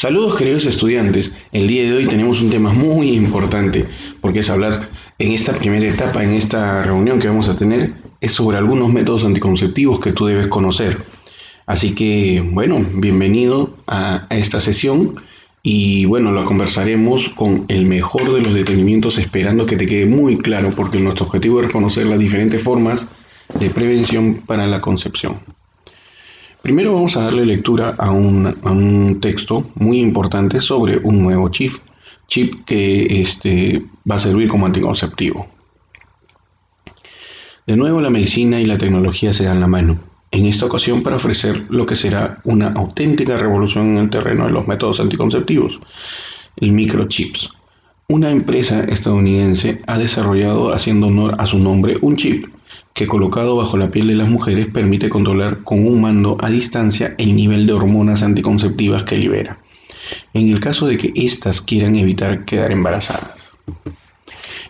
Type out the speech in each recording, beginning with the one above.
Saludos queridos estudiantes, el día de hoy tenemos un tema muy importante porque es hablar en esta primera etapa, en esta reunión que vamos a tener, es sobre algunos métodos anticonceptivos que tú debes conocer. Así que bueno, bienvenido a esta sesión y bueno, lo conversaremos con el mejor de los detenimientos esperando que te quede muy claro porque nuestro objetivo es conocer las diferentes formas de prevención para la concepción. Primero vamos a darle lectura a un texto muy importante sobre un nuevo chip que va a servir como anticonceptivo. De nuevo la medicina y la tecnología se dan la mano, en esta ocasión para ofrecer lo que será una auténtica revolución en el terreno de los métodos anticonceptivos, el microchips. Una empresa estadounidense ha desarrollado, haciendo honor a su nombre, un chip que colocado bajo la piel de las mujeres permite controlar con un mando a distancia el nivel de hormonas anticonceptivas que libera, en el caso de que éstas quieran evitar quedar embarazadas.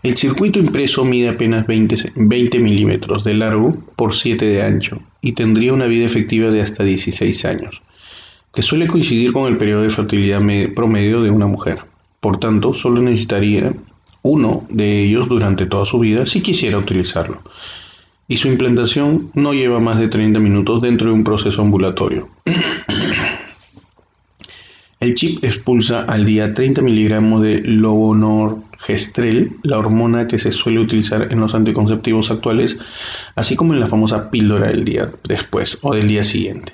El circuito impreso mide apenas 20 milímetros de largo por 7 de ancho y tendría una vida efectiva de hasta 16 años, que suele coincidir con el periodo de fertilidad promedio de una mujer. Por tanto, solo necesitaría uno de ellos durante toda su vida si quisiera utilizarlo, y su implantación no lleva más de 30 minutos dentro de un proceso ambulatorio. El chip expulsa al día 30 miligramos de levonorgestrel, la hormona que se suele utilizar en los anticonceptivos actuales, así como en la famosa píldora del día después o del día siguiente.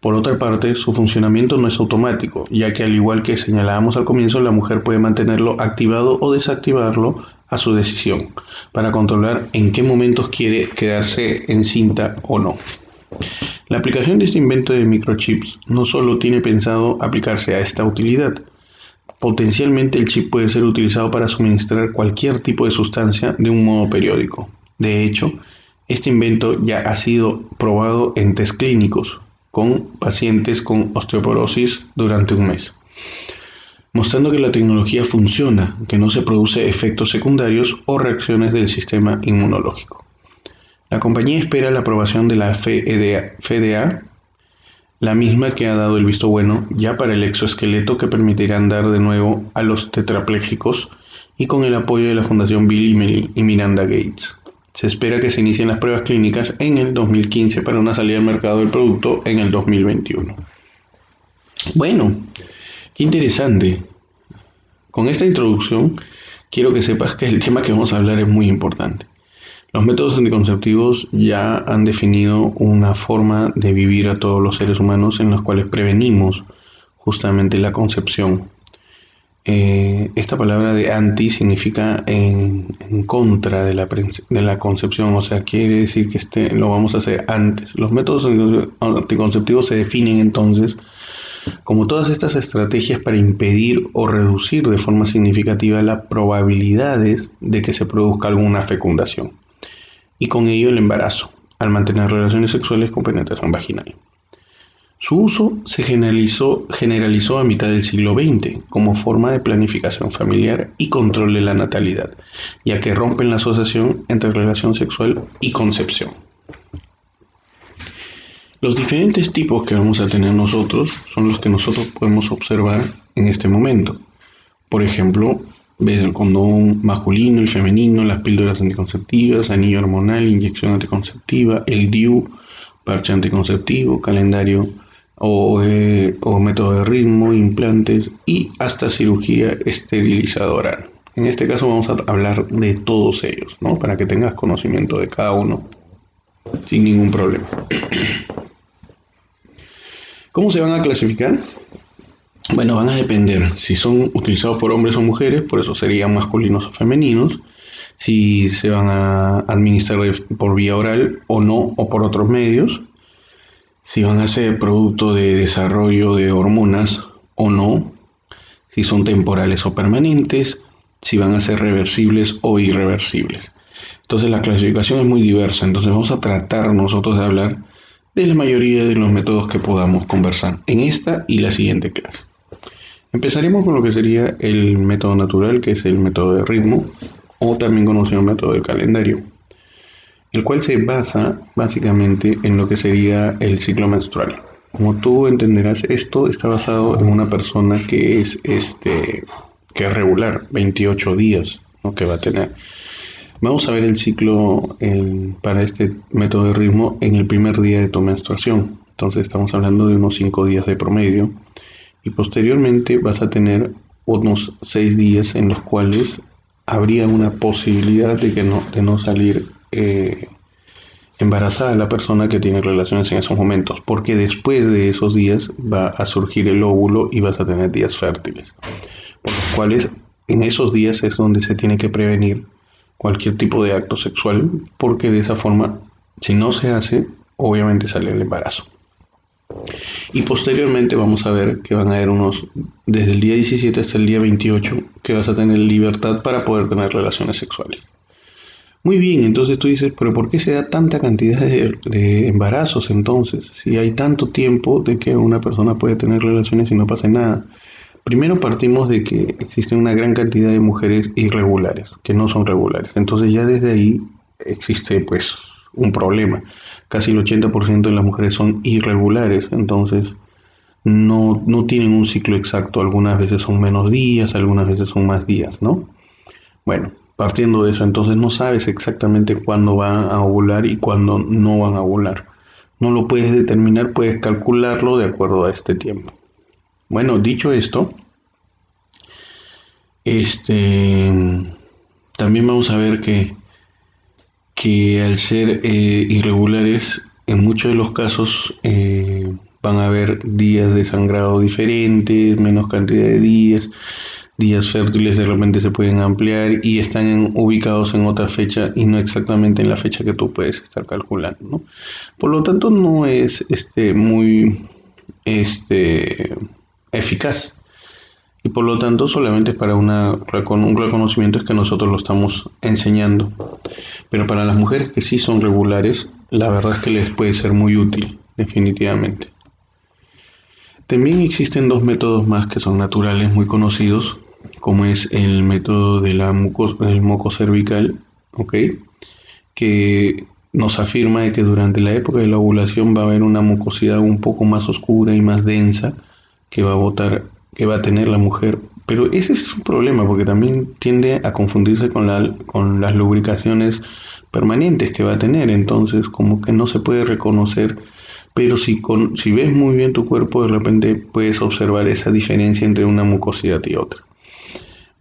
Por otra parte, su funcionamiento no es automático, ya que al igual que señalábamos al comienzo, la mujer puede mantenerlo activado o desactivarlo a su decisión, para controlar en qué momentos quiere quedarse encinta o no. La aplicación de este invento de microchips no solo tiene pensado aplicarse a esta utilidad. Potencialmente el chip puede ser utilizado para suministrar cualquier tipo de sustancia de un modo periódico. De hecho, este invento ya ha sido probado en test clínicos con pacientes con osteoporosis durante un mes, mostrando que la tecnología funciona, que no se produce efectos secundarios o reacciones del sistema inmunológico. La compañía espera la aprobación de la FDA, la misma que ha dado el visto bueno ya para el exoesqueleto que permitirá andar de nuevo a los tetrapléjicos y con el apoyo de la Fundación Bill y Melinda Gates. Se espera que se inicien las pruebas clínicas en el 2015 para una salida al mercado del producto en el 2021. Bueno, qué interesante. Con esta introducción quiero que sepas que el tema que vamos a hablar es muy importante. Los métodos anticonceptivos ya han definido una forma de vivir a todos los seres humanos en los cuales prevenimos justamente la concepción. Esta palabra de anti significa en contra de la concepción, o sea, quiere decir que lo vamos a hacer antes. Los métodos anticonceptivos se definen entonces como todas estas estrategias para impedir o reducir de forma significativa las probabilidades de que se produzca alguna fecundación y con ello el embarazo, al mantener relaciones sexuales con penetración vaginal. Su uso se generalizó a mitad del siglo XX como forma de planificación familiar y control de la natalidad, ya que rompen la asociación entre relación sexual y concepción. Los diferentes tipos que vamos a tener nosotros son los que nosotros podemos observar en este momento. Por ejemplo, ves el condón masculino y femenino, las píldoras anticonceptivas, anillo hormonal, inyección anticonceptiva, el DIU, parche anticonceptivo, calendario o método de ritmo, implantes y hasta cirugía esterilizadora. En este caso vamos a hablar de todos ellos, ¿no? Para que tengas conocimiento de cada uno sin ningún problema. ¿Cómo se van a clasificar? Bueno, van a depender si son utilizados por hombres o mujeres, por eso serían masculinos o femeninos, si se van a administrar por vía oral o no, o por otros medios, si van a ser producto de desarrollo de hormonas o no, si son temporales o permanentes, si van a ser reversibles o irreversibles. Entonces la clasificación es muy diversa, entonces vamos a tratar nosotros de hablar de la mayoría de los métodos que podamos conversar en esta y la siguiente clase. Empezaremos con lo que sería el método natural, que es el método de ritmo, o también conocido método del calendario, el cual se basa básicamente en lo que sería el ciclo menstrual. como tú entenderás, esto está basado en una persona que es regular, 28 días, ¿no? Que va a tener. Vamos a ver el ciclo para este método de ritmo en el primer día de tu menstruación. Entonces estamos hablando de unos 5 días de promedio y posteriormente vas a tener unos 6 días en los cuales habría una posibilidad de no salir embarazada la persona que tiene relaciones en esos momentos, porque después de esos días va a surgir el óvulo y vas a tener días fértiles, por los cuales en esos días es donde se tiene que prevenir cualquier tipo de acto sexual, porque de esa forma, si no se hace, obviamente sale el embarazo. Y posteriormente vamos a ver que van a haber desde el día 17 hasta el día 28, que vas a tener libertad para poder tener relaciones sexuales. Muy bien, entonces tú dices, pero ¿por qué se da tanta cantidad de embarazos entonces? Si hay tanto tiempo de que una persona puede tener relaciones y no pasa nada. Primero partimos de que existe una gran cantidad de mujeres irregulares, que no son regulares. Entonces ya desde ahí existe pues un problema. Casi el 80% de las mujeres son irregulares, entonces no tienen un ciclo exacto. Algunas veces son menos días, algunas veces son más días, ¿no? Bueno, partiendo de eso, entonces no sabes exactamente cuándo van a ovular y cuándo no van a ovular. No lo puedes determinar, puedes calcularlo de acuerdo a este tiempo. Bueno, dicho esto, este, también vamos a ver que al ser irregulares, en muchos de los casos van a haber días de sangrado diferentes, menos cantidad de días fértiles de repente se pueden ampliar y están ubicados en otra fecha y no exactamente en la fecha que tú puedes estar calculando, ¿no? Por lo tanto, no es muy este, eficaz y por lo tanto solamente es para un reconocimiento es que nosotros lo estamos enseñando. Pero para las mujeres que sí son regulares, la verdad es que les puede ser muy útil, definitivamente. También existen dos métodos más que son naturales, muy conocidos, como es el método del moco cervical, ¿ok? Que nos afirma de que durante la época de la ovulación va a haber una mucosidad un poco más oscura y más densa que que va a tener la mujer. Pero ese es un problema porque también tiende a confundirse con las lubricaciones permanentes que va a tener. Entonces, como que no se puede reconocer. Pero si ves muy bien tu cuerpo, de repente puedes observar esa diferencia entre una mucosidad y otra.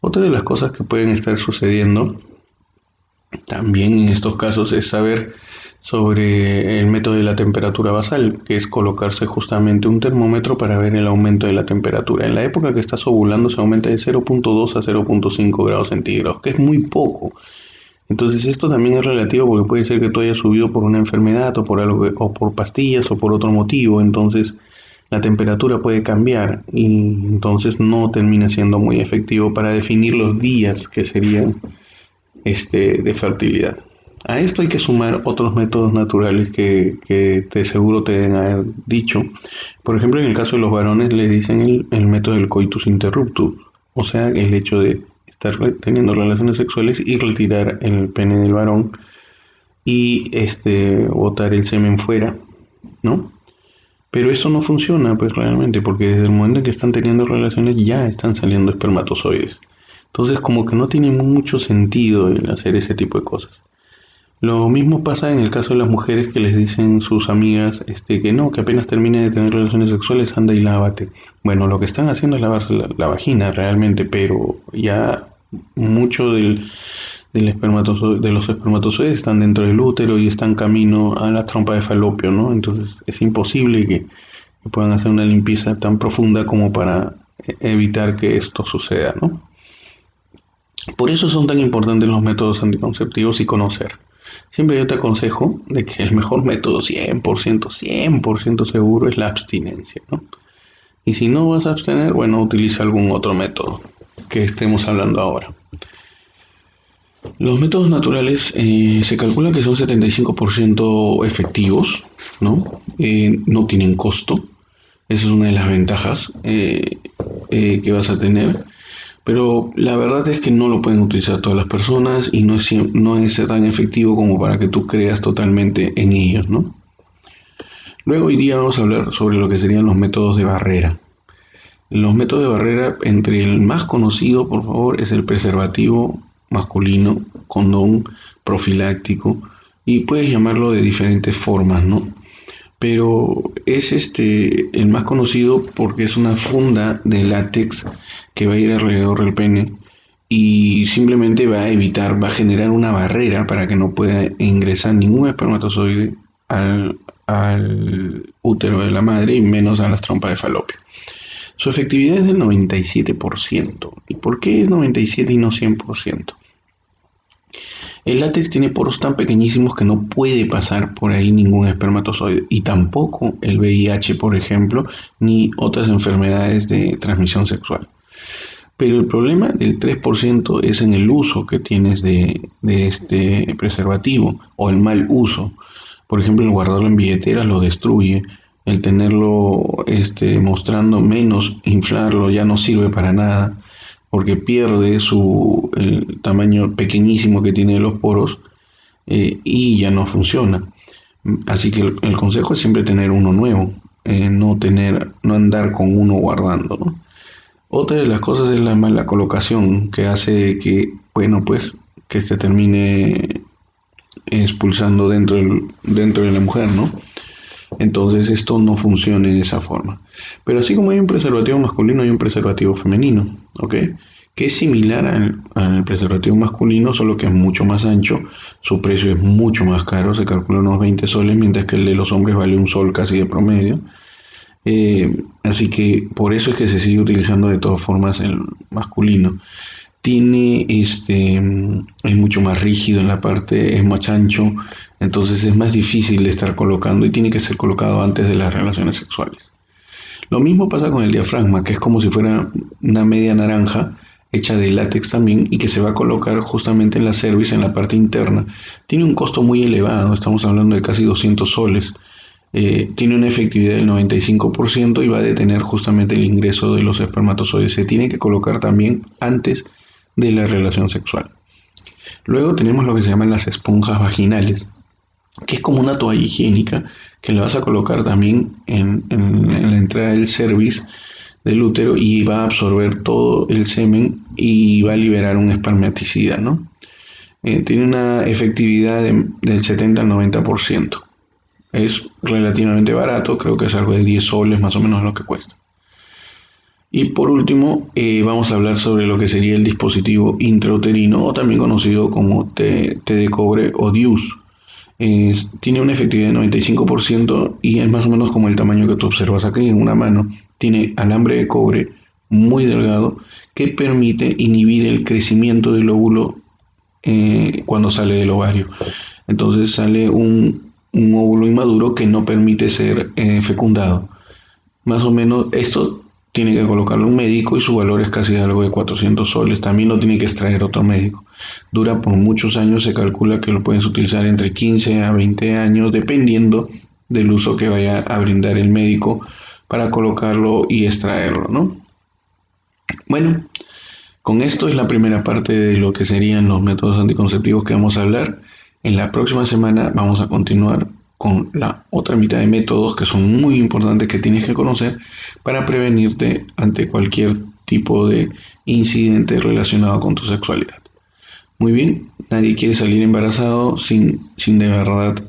Otra de las cosas que pueden estar sucediendo también en estos casos es saber sobre el método de la temperatura basal, que es colocarse justamente un termómetro para ver el aumento de la temperatura. En la época que estás ovulando se aumenta de 0.2 a 0.5 grados centígrados, que es muy poco. Entonces esto también es relativo porque puede ser que tú hayas subido por una enfermedad o por algo, o por pastillas o por otro motivo. Entonces la temperatura puede cambiar y entonces no termina siendo muy efectivo para definir los días que serían de fertilidad. A esto hay que sumar otros métodos naturales que de seguro te deben haber dicho. Por ejemplo, en el caso de los varones le dicen el método del coitus interruptus, o sea, el hecho de estar teniendo relaciones sexuales y retirar el pene del varón y botar el semen fuera, ¿no? Pero eso no funciona, pues realmente, porque desde el momento en que están teniendo relaciones ya están saliendo espermatozoides. Entonces, como que no tiene mucho sentido el hacer ese tipo de cosas. Lo mismo pasa en el caso de las mujeres que les dicen sus amigas que no, que apenas termine de tener relaciones sexuales, anda y lávate. Bueno, lo que están haciendo es lavarse la vagina realmente, pero ya mucho de los espermatozoides están dentro del útero y están camino a la trompa de falopio, ¿no? Entonces es imposible que puedan hacer una limpieza tan profunda como para evitar que esto suceda, ¿no? Por eso son tan importantes los métodos anticonceptivos y conocer. Siempre yo te aconsejo de que el mejor método 100% seguro es la abstinencia, ¿no? Y si no vas a abstener, bueno, utiliza algún otro método que estemos hablando ahora. Los métodos naturales se calcula que son 75% efectivos, ¿no? No tienen costo. Esa es una de las ventajas que vas a tener. Pero la verdad es que no lo pueden utilizar todas las personas y no es tan efectivo como para que tú creas totalmente en ellos, ¿no? Luego hoy día vamos a hablar sobre lo que serían los métodos de barrera. Los métodos de barrera, entre el más conocido, por favor, es el preservativo masculino, condón profiláctico, y puedes llamarlo de diferentes formas, ¿no? Pero es el más conocido porque es una funda de látex que va a ir alrededor del pene y simplemente va a evitar, va a generar una barrera para que no pueda ingresar ningún espermatozoide al útero de la madre y menos a las trompas de falopio. Su efectividad es del 97%. ¿Y por qué es 97 y no 100%? El látex tiene poros tan pequeñísimos que no puede pasar por ahí ningún espermatozoide y tampoco el VIH, por ejemplo, ni otras enfermedades de transmisión sexual. Pero el problema del 3% es en el uso que tienes de este preservativo o el mal uso. Por ejemplo, el guardarlo en billeteras lo destruye, el tenerlo mostrando menos, inflarlo ya no sirve para nada porque pierde el tamaño pequeñísimo que tiene los poros y ya no funciona. Así que el consejo es siempre tener uno nuevo, no andar con uno guardando, ¿no? Otra de las cosas es la mala colocación que hace que, bueno, pues que se termine expulsando dentro de la mujer, ¿no? Entonces esto no funciona de esa forma. Pero así como hay un preservativo masculino, hay un preservativo femenino, ¿ok? Que es similar al preservativo masculino, solo que es mucho más ancho, su precio es mucho más caro, se calcula unos 20 soles, mientras que el de los hombres vale un sol casi de promedio. Así que por eso es que se sigue utilizando de todas formas el masculino. Es mucho más rígido en la parte, es más ancho, entonces es más difícil de estar colocando y tiene que ser colocado antes de las relaciones sexuales. Lo mismo pasa con el diafragma, que es como si fuera una media naranja hecha de látex también y que se va a colocar justamente en la cervix, en la parte interna. Tiene un costo muy elevado, estamos hablando de casi 200 soles. Tiene una efectividad del 95% y va a detener justamente el ingreso de los espermatozoides. Se tiene que colocar también antes de la relación sexual. Luego tenemos lo que se llaman las esponjas vaginales, que es como una toalla higiénica que le vas a colocar también en la entrada del cervix del útero y va a absorber todo el semen y va a liberar un espermaticida, ¿no? Tiene una efectividad del 70 al 90%. Es relativamente barato, creo que es algo de 10 soles más o menos lo que cuesta. Y por último, vamos a hablar sobre lo que sería el dispositivo intrauterino o también conocido como T de cobre o DIUS. Tiene una efectividad de 95% y es más o menos como el tamaño que tú observas aquí en una mano. Tiene alambre de cobre muy delgado que permite inhibir el crecimiento del óvulo cuando sale del ovario. Entonces sale un óvulo inmaduro que no permite ser fecundado. Más o menos esto tiene que colocarlo un médico y su valor es casi algo de 400 soles. También lo tiene que extraer otro médico. Dura por muchos años, se calcula que lo puedes utilizar entre 15 a 20 años, dependiendo del uso que vaya a brindar el médico para colocarlo y extraerlo, ¿no? Bueno, con esto es la primera parte de lo que serían los métodos anticonceptivos que vamos a hablar. En la próxima semana vamos a continuar con la otra mitad de métodos que son muy importantes que tienes que conocer para prevenirte ante cualquier tipo de incidente relacionado con tu sexualidad. Muy bien, nadie quiere salir embarazado sin de verdad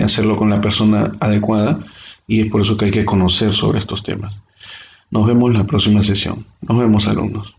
hacerlo con la persona adecuada y es por eso que hay que conocer sobre estos temas. Nos vemos en la próxima sesión. Nos vemos, alumnos.